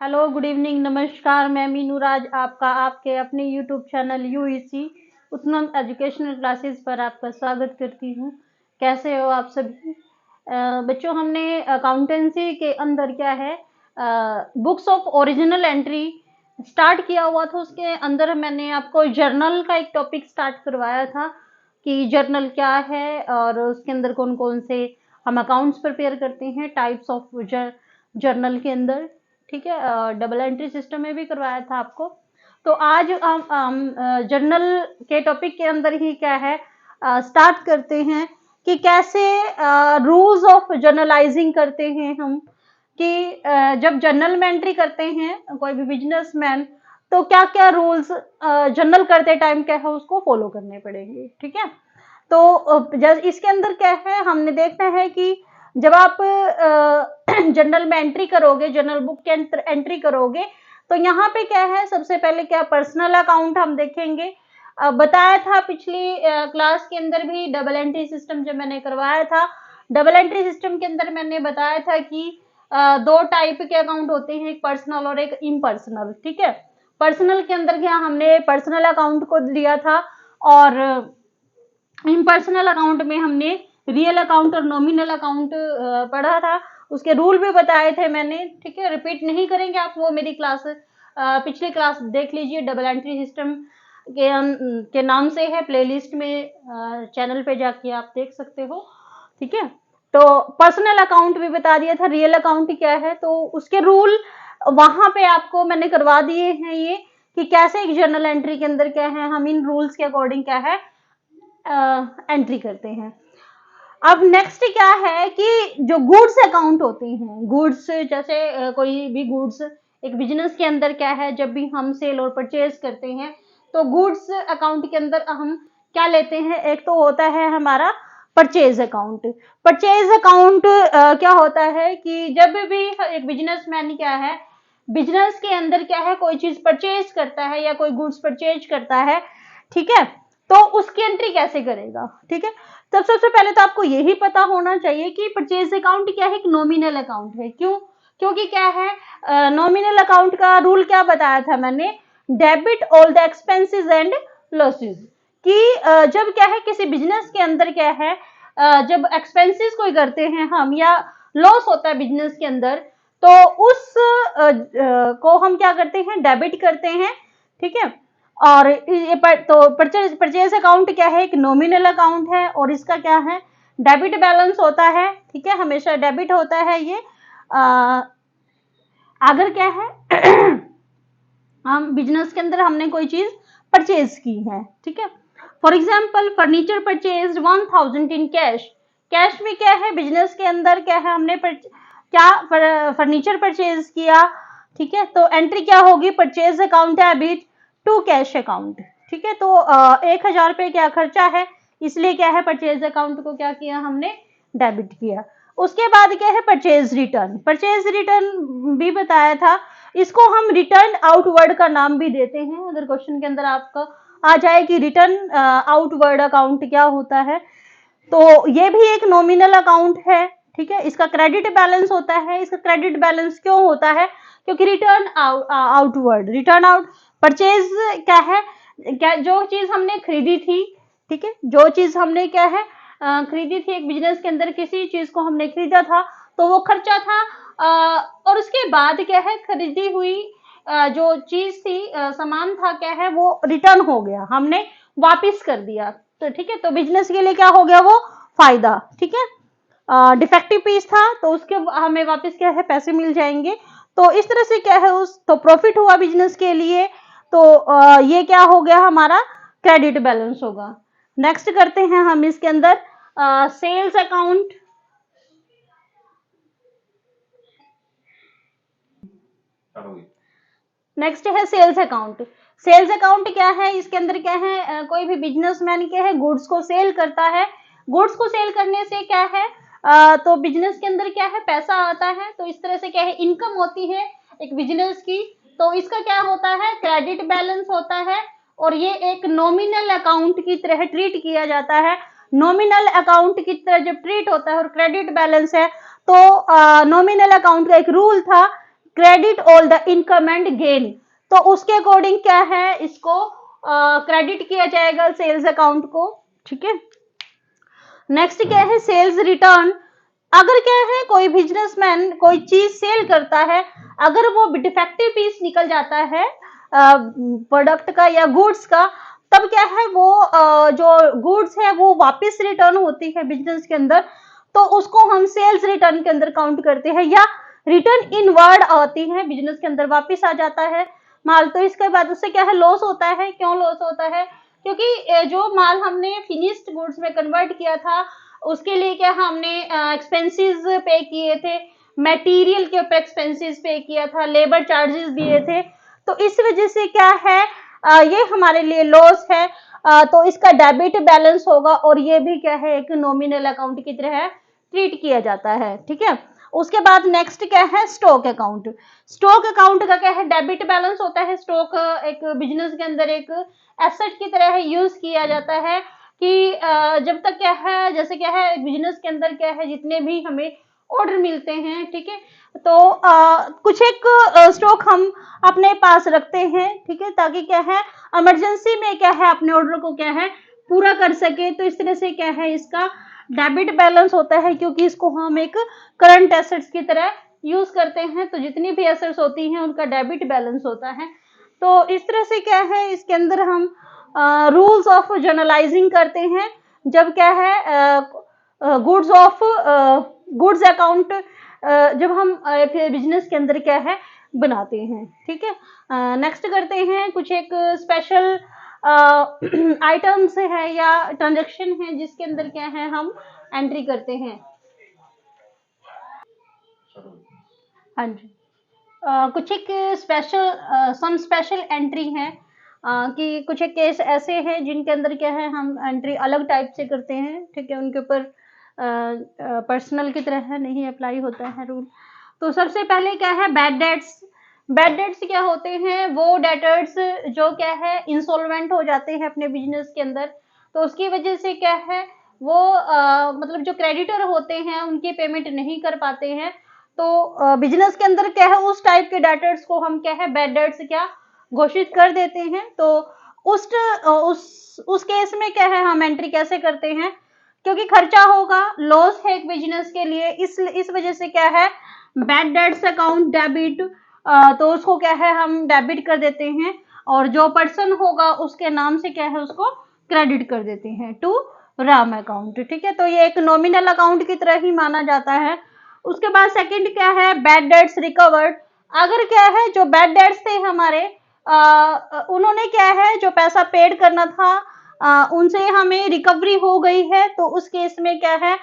Hello, good evening, नमस्कार। मैं मीनू राज आपका आपके अपने यूट्यूब चैनल यूईसी उत्तम एजुकेशनल क्लासेस पर आपका स्वागत करती हूँ। कैसे हो आप सभी? बच्चों, हमने अकाउंटेंसी के अंदर क्या है, books of original entry start किया हुआ था। उसके अंदर मैंने आपको जर्नल का एक टॉपिक स्टार्ट करवाया था कि जर्नल क्या है और उसके अंदर कौन कौन से हम अकाउंट्स प्रिपेयर करते हैं, टाइप्स ऑफ जर्नल के अंदर। ठीक है, डबल एंट्री सिस्टम में भी करवाया था आपको। तो आज हम जर्नल के टॉपिक के अंदर ही क्या है, स्टार्ट करते हैं कि कैसे रूल्स ऑफ जर्नलाइजिंग करते हैं हम, कि जब जर्नल में एंट्री करते हैं कोई भी बिजनेसमैन, तो क्या क्या रूल्स जर्नल करते टाइम क्या है उसको फॉलो करने पड़ेंगे। ठीक है, तो जब इसके अंदर क्या है, हमने देखना है कि जब आप जर्नल में एंट्री करोगे, जर्नल बुक के अंदर एंट्री करोगे, तो यहाँ पे क्या है, सबसे पहले क्या पर्सनल अकाउंट हम देखेंगे। बताया था पिछली क्लास के अंदर भी, डबल एंट्री सिस्टम जब मैंने करवाया था, डबल एंट्री सिस्टम के अंदर मैंने बताया था कि दो टाइप के अकाउंट होते हैं, एक पर्सनल और एक इम्पर्सनल। ठीक है, पर्सनल के अंदर क्या हमने पर्सनल अकाउंट को लिया था, और इम्पर्सनल अकाउंट में हमने रियल अकाउंट और नॉमिनल अकाउंट पढ़ा था। उसके रूल भी बताए थे मैंने। ठीक है, रिपीट नहीं करेंगे आप, वो मेरी क्लास पिछली क्लास देख लीजिए। डबल एंट्री सिस्टम के नाम से है, प्लेलिस्ट में चैनल पे जाके आप देख सकते हो। ठीक है, तो पर्सनल अकाउंट भी बता दिया था, रियल अकाउंट क्या है, तो उसके रूल वहां पे आपको मैंने करवा दिए हैं, ये कि कैसे एक जर्नल एंट्री के अंदर क्या है, हम इन रूल्स के अकॉर्डिंग क्या है एंट्री करते हैं। अब नेक्स्ट क्या है कि जो गुड्स अकाउंट होते हैं, गुड्स जैसे कोई भी गुड्स एक बिजनेस के अंदर क्या है, जब भी हम सेल और परचेज करते हैं, तो गुड्स अकाउंट के अंदर हम क्या लेते हैं, एक तो होता है हमारा परचेज अकाउंट। परचेज अकाउंट क्या होता है कि जब भी एक बिजनेसमैन क्या है, बिजनेस के अंदर क्या है, कोई चीज परचेज करता है या कोई गुड्स परचेज करता है, ठीक है, तो उसकी एंट्री कैसे करेगा। ठीक है, तब सबसे पहले तो आपको यही पता होना चाहिए कि परचेज अकाउंट क्या है, एक नॉमिनल अकाउंट है। क्यों? क्योंकि क्या है, नॉमिनल अकाउंट का रूल क्या बताया था मैंने, debit all the expenses and losses. कि जब क्या है किसी बिजनेस के अंदर क्या है, जब एक्सपेंसेस कोई करते हैं हम, या लॉस होता है बिजनेस के अंदर, तो उस को हम क्या करते हैं, डेबिट करते हैं। ठीक है, और ये तो परचेज अकाउंट क्या है, एक नॉमिनल अकाउंट है, और इसका क्या है, डेबिट बैलेंस होता है। ठीक है, हमेशा डेबिट होता है ये। अगर क्या है हम बिजनेस के अंदर हमने कोई चीज परचेज की है। ठीक है, for example furniture purchase 1000 in cash. Cash में क्या है, बिजनेस के अंदर क्या है, हमने क्या फर्नीचर परचेज किया। ठीक है, तो एंट्री क्या होगी, purchase account debit to cash account. ठीक है, तो 1000 रुपये क्या खर्चा है, इसलिए क्या है, परचेज अकाउंट को क्या किया हमने, डेबिट किया। उसके बाद क्या है, परचेज रिटर्न। परचेज रिटर्न भी बताया था, इसको हम रिटर्न आउटवर्ड का नाम भी देते हैं। अगर क्वेश्चन के अंदर आपका आ जाए कि रिटर्न आउटवर्ड अकाउंट क्या होता है, तो ये भी एक नॉमिनल अकाउंट है। ठीक है, इसका क्रेडिट बैलेंस होता है। इसका क्रेडिट बैलेंस क्यों होता है, क्योंकि return outward, return out purchase क्या है, क्या जो चीज हमने खरीदी थी। ठीक है, जो चीज हमने क्या है खरीदी थी, एक बिजनेस के अंदर किसी चीज को हमने खरीदा था, तो वो खर्चा था, और उसके बाद क्या है, खरीदी हुई जो चीज थी, सामान था, क्या है, वो रिटर्न हो गया, हमने वापिस कर दिया। तो ठीक है, तो बिजनेस के लिए क्या हो गया, वो फायदा। ठीक है, डिफेक्टिव पीस था, तो उसके हमें वापस क्या है, पैसे मिल जाएंगे। तो इस तरह से क्या है, उस तो प्रॉफिट हुआ बिजनेस के लिए। तो ये क्या हो गया, हमारा क्रेडिट बैलेंस होगा। नेक्स्ट करते हैं हम इसके अंदर सेल्स अकाउंट। नेक्स्ट है सेल्स अकाउंट। सेल्स अकाउंट क्या है, इसके अंदर क्या है, कोई भी बिजनेसमैन क्या है, गुड्स को सेल करता है। गुड्स को सेल करने से क्या है, तो बिजनेस के अंदर क्या है, पैसा आता है। तो इस तरह से क्या है, इनकम होती है एक बिजनेस की। तो इसका क्या होता है, क्रेडिट बैलेंस होता है, और ये एक नॉमिनल अकाउंट की तरह ट्रीट किया जाता है। नॉमिनल अकाउंट की तरह जब ट्रीट होता है और क्रेडिट बैलेंस है, तो नॉमिनल अकाउंट का एक रूल था, credit all the income and gain, तो उसके अकॉर्डिंग क्या है, इसको क्रेडिट किया जाएगा सेल्स अकाउंट को। ठीक है, नेक्स्ट क्या है, सेल्स रिटर्न। अगर क्या है, कोई बिजनेसमैन कोई चीज सेल करता है, अगर वो डिफेक्टिव पीस निकल जाता है प्रोडक्ट का या गुड्स का, तब क्या है, वो जो गुड्स है वो वापस रिटर्न होती है बिजनेस के अंदर, तो उसको हम सेल्स रिटर्न के अंदर काउंट करते हैं, या रिटर्न इनवर्ड आती है बिजनेस के अंदर, वापस आ जाता है माल। तो इसके बाद उससे क्या है, लॉस होता है। क्यों लॉस होता है, क्योंकि जो माल हमने फिनिश्ड गुड्स में कन्वर्ट किया था, उसके लिए क्या हमने एक्सपेंसेस पे किए थे, मटेरियल के ऊपर एक्सपेंसेस पे किया था, लेबर चार्जेस दिए थे, तो इस वजह से क्या है, ये हमारे लिए लॉस है। तो इसका डेबिट बैलेंस होगा, और ये भी क्या है, एक नॉमिनल अकाउंट की तरह ट्रीट किया जाता है। ठीक है, उसके बाद नेक्स्ट क्या है, स्टॉक अकाउंट। स्टॉक अकाउंट का क्या है, डेबिट बैलेंस होता है। स्टॉक एक बिजनेस के अंदर एक एसेट की तरह यूज किया जाता है कि जब तक क्या है, जैसे क्या है, बिजनेस के अंदर क्या है, जितने भी हमें ऑर्डर मिलते हैं, ठीक है, तो कुछ एक स्टॉक हम अपने पास रखते हैं, ठीक है, ताकि क्या है, इमरजेंसी में क्या है, अपने ऑर्डर को क्या है, पूरा कर सके। तो इस तरह से क्या है, इसका डेबिट बैलेंस होता है, क्योंकि इसको हम एक करंट एसेट्स की तरह यूज करते हैं। तो जितनी भी एसेट्स होती हैं उनका डेबिट बैलेंस होता है। तो इस तरह से क्या है, इसके अंदर हम रूल्स ऑफ जर्नलाइजिंग करते हैं, जब क्या है, गुड्स अकाउंट जब हम एक बिजनेस के अंदर क्या है, बनाते हैं। ठीक है, नेक्स्ट करते हैं, कुछ एक स्पेशल आइटम्स है या ट्रांजेक्शन है, जिसके अंदर क्या है, हम एंट्री करते हैं। हाँ जी, कुछ एक स्पेशल सम स्पेशल एंट्री है, कि कुछ एक केस ऐसे हैं जिनके अंदर क्या है, हम एंट्री अलग टाइप से करते हैं। ठीक है, उनके ऊपर पर्सनल की तरह है, नहीं अप्लाई होता है रूल। तो सबसे पहले क्या है, बैड डेट्स। बैड डेट्स क्या होते हैं, वो डेटर्स जो क्या है, इंसॉल्वेंट हो जाते हैं अपने बिजनेस के अंदर, तो उसकी वजह से क्या है, वो मतलब जो क्रेडिटर होते हैं उनकी पेमेंट नहीं कर पाते हैं। तो बिजनेस के अंदर क्या है, उस टाइप के डेटर्स को हम क्या है, बैड डेट्स क्या घोषित कर देते हैं। तो उस केस में क्या है, हम एंट्री कैसे करते हैं, क्योंकि खर्चा होगा, लॉस है एक बिजनेस के लिए, इस वजह से क्या है, बैड डेट्स अकाउंट डेबिट, तो उसको क्या है, हम डेबिट कर देते हैं, और जो पर्सन होगा उसके नाम से क्या है, उसको क्रेडिट कर देते हैं टू राम अकाउंट। ठीक है, तो ये एक नॉमिनल अकाउंट की तरह ही माना जाता है। उसके बाद सेकंड क्या है, बैड डेट्स रिकवर्ड। अगर क्या है, जो बैड डेट्स थे हमारे, उन्होंने क्या है, जो पैसा पेड करना था, उनसे हमें रिकवरी हो गई है, तो उस केस में क्या है,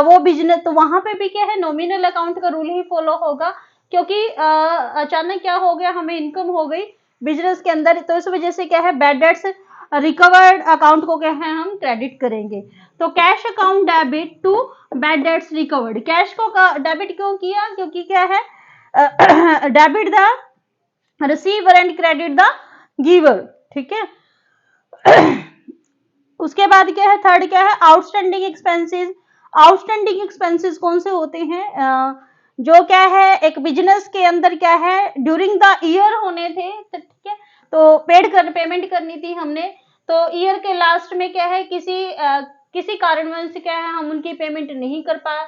वो बिजनेस, तो वहां पे भी क्या है, नॉमिनल अकाउंट का रूल ही फॉलो होगा, क्योंकि अचानक क्या हो गया, हमें इनकम हो गई बिजनेस के अंदर, तो इस वजह से क्या है, बैड डेट्स रिकवर्ड अकाउंट को क्या है, हम क्रेडिट करेंगे। तो cash account debit to bad debts recovered. Cash को डेबिट क्यों किया, क्योंकि क्या है, debit the receiver and credit the giver. ठीक है, उसके बाद क्या है, थर्ड क्या है, आउटस्टैंडिंग एक्सपेंसेस। आउटस्टैंडिंग एक्सपेंसेस कौन से होते हैं, जो क्या है, एक बिजनेस के अंदर क्या है, ड्यूरिंग द ईयर होने थे, तो ठीक है, तो पेमेंट करनी थी हमने, तो ईयर के लास्ट में क्या है, किसी कारणवश क्या है, हम उनकी पेमेंट नहीं कर पाए,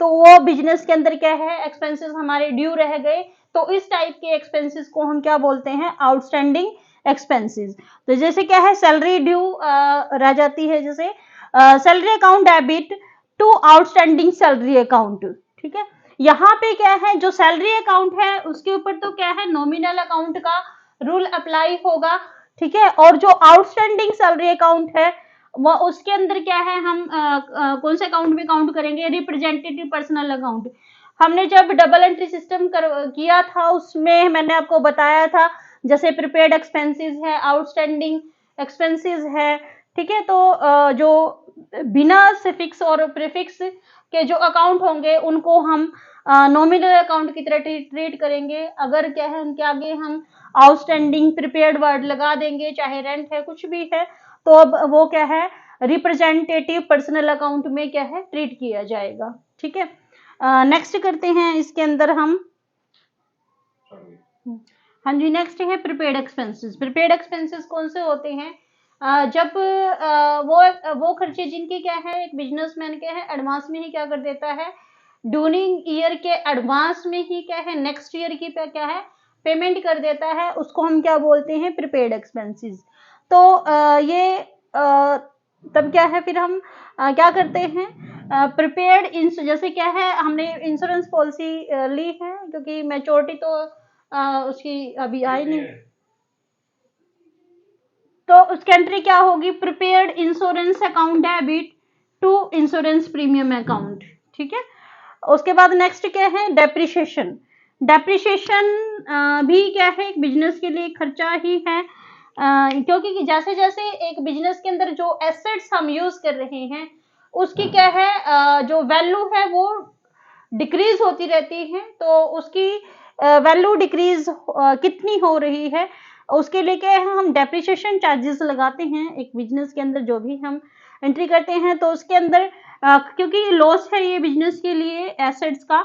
तो वो बिजनेस के अंदर क्या है, एक्सपेंसेस हमारे ड्यू रह गए, तो इस टाइप के एक्सपेंसेस को हम क्या बोलते हैं, आउटस्टैंडिंग एक्सपेंसेस। तो जैसे क्या है, सैलरी ड्यू रह जाती है, जैसे salary account debit to outstanding salary account. ठीक है, यहाँ पे क्या है, जो सैलरी अकाउंट है उसके ऊपर तो क्या है, नॉमिनल अकाउंट का रूल अप्लाई होगा। ठीक है, और जो आउटस्टैंडिंग सैलरी अकाउंट है, वो उसके अंदर क्या है, हम कौन से अकाउंट में काउंट करेंगे, रिप्रेजेंटेटिव पर्सनल अकाउंट। हमने जब डबल एंट्री सिस्टम किया था, उसमें मैंने आपको बताया था, जैसे प्रीपेड एक्सपेंसेस है, आउटस्टैंडिंग एक्सपेंसेस है। ठीक है, तो जो बिना सिफिक्स और प्रीफिक्स के जो अकाउंट होंगे उनको हम नॉमिनल अकाउंट की तरह ट्रीट करेंगे। अगर क्या है, उनके आगे हम आउटस्टैंडिंग प्रीपेड वर्ड लगा देंगे, चाहे रेंट है, कुछ भी है, तो अब वो क्या है, रिप्रेजेंटेटिव पर्सनल अकाउंट में क्या है, ट्रीट किया जाएगा। ठीक है, नेक्स्ट करते हैं, इसके अंदर हम हाँ जी, नेक्स्ट है प्रीपेड एक्सपेंसेस। प्रीपेड एक्सपेंसेस कौन से होते हैं? जब वो खर्चे जिनके क्या है, एक बिजनेसमैन क्या है एडवांस में ही क्या कर देता है, ड्यूरिंग ईयर के एडवांस में ही क्या है नेक्स्ट ईयर की पे क्या है पेमेंट कर देता है, उसको हम क्या बोलते हैं, प्रीपेड एक्सपेंसेस। तो ये तब क्या है, फिर हम क्या करते हैं, प्रिपेयर्ड इंस जैसे क्या है, हमने इंश्योरेंस पॉलिसी ली है, क्योंकि मैच्योरिटी तो उसकी अभी आई नहीं, तो उसकी एंट्री क्या होगी, prepaid insurance account debit to insurance premium account. ठीक है। उसके बाद नेक्स्ट क्या है, डेप्रिसिएशन। डेप्रिसिएशन भी क्या है, एक बिजनेस के लिए खर्चा ही है, क्योंकि जैसे जैसे एक बिजनेस के अंदर जो एसेट्स हम यूज कर रहे हैं उसकी क्या है, जो वैल्यू है वो डिक्रीज होती रहती है, तो उसकी वैल्यू डिक्रीज कितनी हो रही है, उसके लिए क्या है, हम डेप्रिसिएशन चार्जेस लगाते हैं एक बिजनेस के अंदर, जो भी हम एंट्री करते हैं तो उसके अंदर क्योंकि लॉस है ये बिजनेस के लिए एसेट्स का,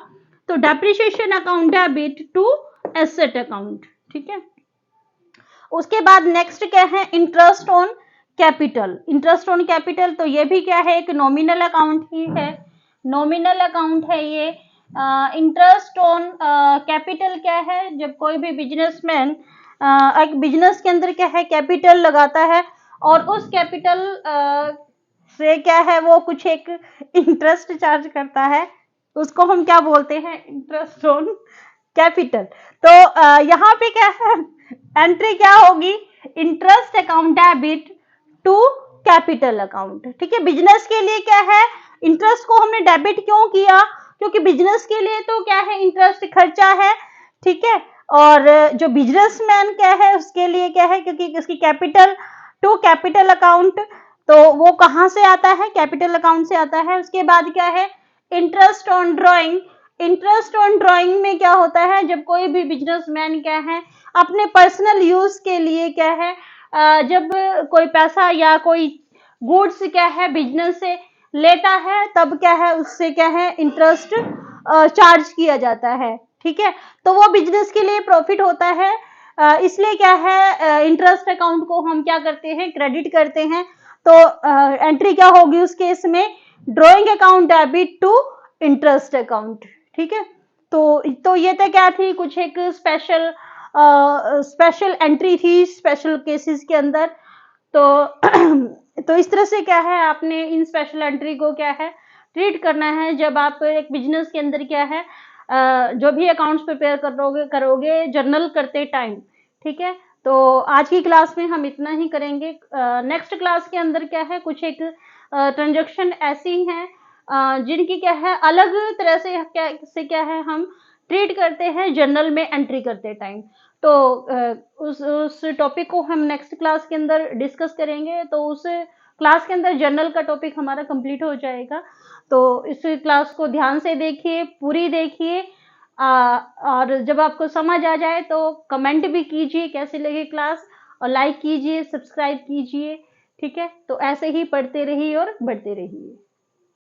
तो depreciation account debit to asset account. ठीक है। उसके बाद नेक्स्ट क्या है, interest on capital. Interest on capital, तो ये भी क्या है, एक नॉमिनल अकाउंट ही है, नॉमिनल अकाउंट है ये। इंटरेस्ट ऑन कैपिटल क्या है, जब कोई भी बिजनेसमैन एक बिजनेस के अंदर क्या है कैपिटल लगाता है और उस कैपिटल से क्या है वो कुछ एक इंटरेस्ट चार्ज करता है, उसको हम क्या बोलते हैं, इंटरेस्ट ऑन कैपिटल। तो यहाँ पे क्या है, एंट्री क्या होगी, interest account debit to capital account. ठीक है। बिजनेस के लिए क्या है, इंटरेस्ट को हमने डेबिट क्यों किया, क्योंकि बिजनेस के लिए तो क्या है, इंटरेस्ट खर्चा है। ठीक है। और जो बिजनेसमैन क्या है उसके लिए क्या है, क्योंकि उसकी कैपिटल टू कैपिटल अकाउंट, तो वो कहाँ से आता है, कैपिटल अकाउंट से आता है। उसके बाद क्या है, interest on drawing. Interest on drawing में क्या होता है, जब कोई भी बिजनेसमैन क्या है अपने पर्सनल यूज के लिए क्या है, जब कोई पैसा या कोई गुड्स क्या है बिजनेस से लेता है, तब क्या है उससे क्या है इंटरेस्ट चार्ज किया जाता है। ठीक है। तो वो बिजनेस के लिए प्रॉफिट होता है, इसलिए क्या है इंटरेस्ट अकाउंट को हम क्या करते हैं, क्रेडिट करते हैं। तो एंट्री क्या होगी उस केस में, drawing account debit to interest account. ठीक है। तो ये तो क्या थी, कुछ एक स्पेशल एंट्री थी स्पेशल केसेस के अंदर। तो तो इस तरह से क्या है, आपने इन स्पेशल एंट्री को क्या है ट्रीट करना है जब आप एक बिजनेस के अंदर क्या है जो भी अकाउंट्स प्रिपेयर करोगे जर्नल करते टाइम। ठीक है। तो आज की क्लास में हम इतना ही करेंगे। नेक्स्ट क्लास के अंदर क्या है, कुछ एक ट्रांजेक्शन ऐसी हैं जिनकी क्या है अलग तरह से क्या है हम ट्रीट करते हैं जर्नल में एंट्री करते टाइम। तो उस टॉपिक को हम नेक्स्ट क्लास के अंदर डिस्कस करेंगे, तो उस क्लास के अंदर जर्नल का टॉपिक हमारा कंप्लीट हो जाएगा। तो इस क्लास को ध्यान से देखिए, पूरी देखिए, और जब आपको समझ आ जाए तो कमेंट भी कीजिए कैसी लगी क्लास, और लाइक कीजिए, सब्सक्राइब कीजिए। ठीक है। तो ऐसे ही पढ़ते रहिए और बढ़ते रहिए।